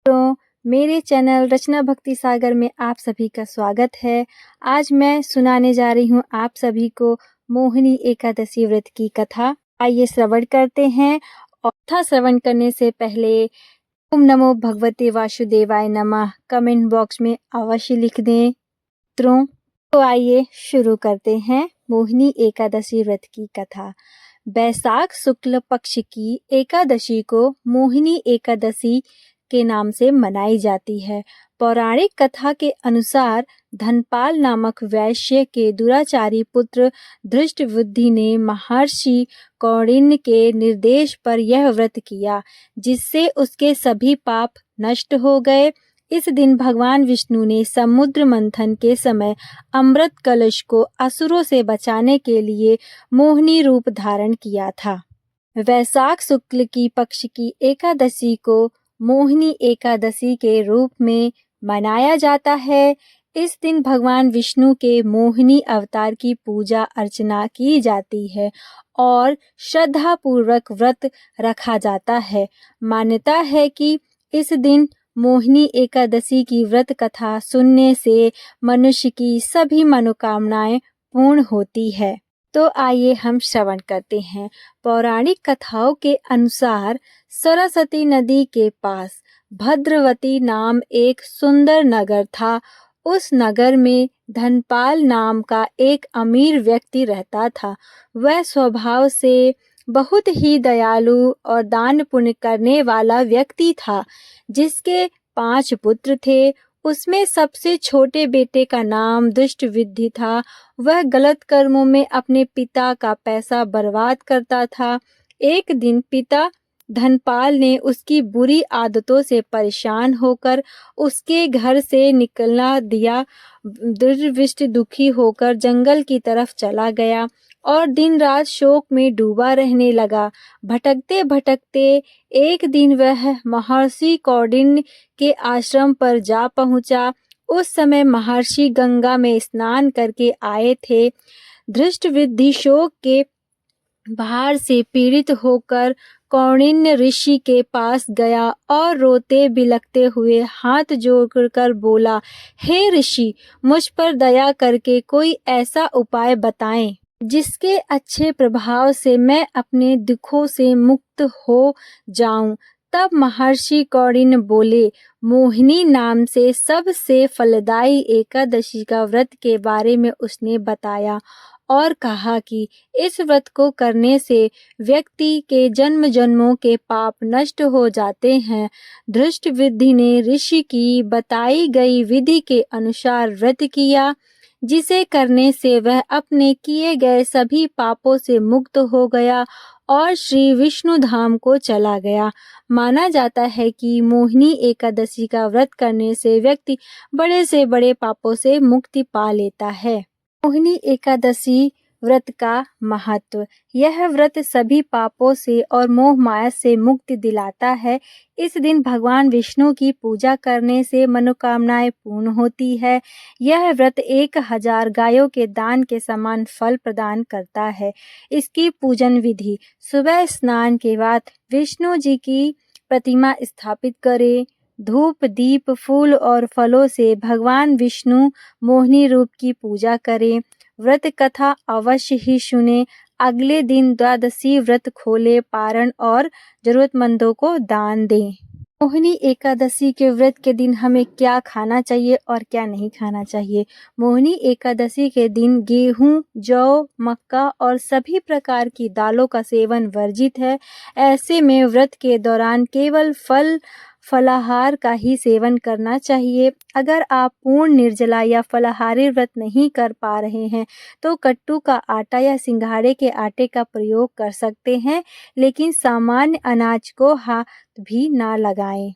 तो मेरे चैनल रचना भक्ति सागर में आप सभी का स्वागत है। आज मैं सुनाने जा रही हूँ आप सभी को मोहिनी एकादशी व्रत की कथा। आइए श्रवण करते हैं। और कथा श्रवण करने से पहले ओम नमो भगवते वासुदेवाय नमः कमेंट बॉक्स में अवश्य लिख दें मित्रों। तो आइए शुरू करते हैं मोहिनी एकादशी व्रत की कथा। बैसाख शुक्ल पक्ष की एकादशी को मोहिनी एकादशी के नाम से मनाई जाती है। पौराणिक कथा के अनुसार धनपाल नामक वैश्य के दुराचारी पुत्र धृष्टबुद्धि ने महर्षि कौंडिन्य के निर्देश पर यह व्रत किया, जिससे उसके सभी पाप नष्ट हो गए। इस दिन भगवान विष्णु ने समुद्र मंथन के समय अमृत कलश को असुरों से बचाने के लिए मोहिनी रूप धारण किया था। वैशाख शुक्ल की पक्ष की एकादशी को मोहिनी एकादशी के रूप में मनाया जाता है। इस दिन भगवान विष्णु के मोहिनी अवतार की पूजा अर्चना की जाती है और श्रद्धा पूर्वक व्रत रखा जाता है। मान्यता है कि इस दिन मोहिनी एकादशी की व्रत कथा सुनने से मनुष्य की सभी मनोकामनाएं पूर्ण होती है। तो आइए हम श्रवण करते हैं। पौराणिक कथाओं के अनुसार सरस्वती नदी के पास भद्रवती नाम एक सुंदर नगर था। उस नगर में धनपाल नाम का एक अमीर व्यक्ति रहता था। वह स्वभाव से बहुत ही दयालु और दान पुण्य करने वाला व्यक्ति था, जिसके 5 पुत्र थे। उसमें सबसे छोटे बेटे का नाम दुष्टबुद्धि था। वह गलत कर्मों में अपने पिता का पैसा बर्बाद करता था। एक दिन पिता धनपाल ने उसकी बुरी आदतों से परेशान होकर उसके घर से निकलना दिया। दुष्ट दुखी होकर जंगल की तरफ चला गया और दिन रात शोक में डूबा रहने लगा। भटकते भटकते एक दिन वह महर्षि कौंडिन्य के आश्रम पर जा पहुंचा। उस समय महर्षि गंगा में स्नान करके आए थे। धृष्टबुद्धि शोक के भार से पीड़ित होकर कौंडिन्य ऋषि के पास गया और रोते बिलखते हुए हाथ जोड़कर बोला, हे ऋषि, मुझ पर दया करके कोई ऐसा उपाय बताएं जिसके अच्छे प्रभाव से मैं अपने दुखों से मुक्त हो जाऊं। तब महर्षि कौंडिन्य बोले, मोहिनी नाम से सबसे फलदायी एकादशी का व्रत के बारे में उसने बताया और कहा कि इस व्रत को करने से व्यक्ति के जन्म जन्मों के पाप नष्ट हो जाते हैं। धृष्टबुद्धि ने ऋषि की बताई गई विधि के अनुसार व्रत किया, जिसे करने से वह अपने किए गए सभी पापों से मुक्त हो गया और श्री विष्णु धाम को चला गया। माना जाता है कि मोहिनी एकादशी का व्रत करने से व्यक्ति बड़े से बड़े पापों से मुक्ति पा लेता है। मोहिनी एकादशी व्रत का महत्व। यह व्रत सभी पापों से और मोह माया से मुक्ति दिलाता है। इस दिन भगवान विष्णु की पूजा करने से मनोकामनाएं पूर्ण होती है। यह व्रत 1000 गायों के दान के समान फल प्रदान करता है। इसकी पूजन विधि। सुबह स्नान के बाद विष्णु जी की प्रतिमा स्थापित करें। धूप दीप फूल और फलों से भगवान विष्णु मोहिनी रूप की पूजा करें। व्रत कथा अवश्य ही सुने। अगले दिन द्वादशी व्रत खोले पारण और जरूरतमंदों को दान दें। मोहिनी एकादशी के व्रत के दिन हमें क्या खाना चाहिए और क्या नहीं खाना चाहिए। मोहिनी एकादशी के दिन गेहूं, जौ, मक्का और सभी प्रकार की दालों का सेवन वर्जित है। ऐसे में व्रत के दौरान केवल फलाहार का ही सेवन करना चाहिए। अगर आप पूर्ण निर्जला या फलाहारी व्रत नहीं कर पा रहे हैं तो कट्टू का आटा या सिंघाड़े के आटे का प्रयोग कर सकते हैं, लेकिन सामान्य अनाज को हाथ भी ना लगाएं।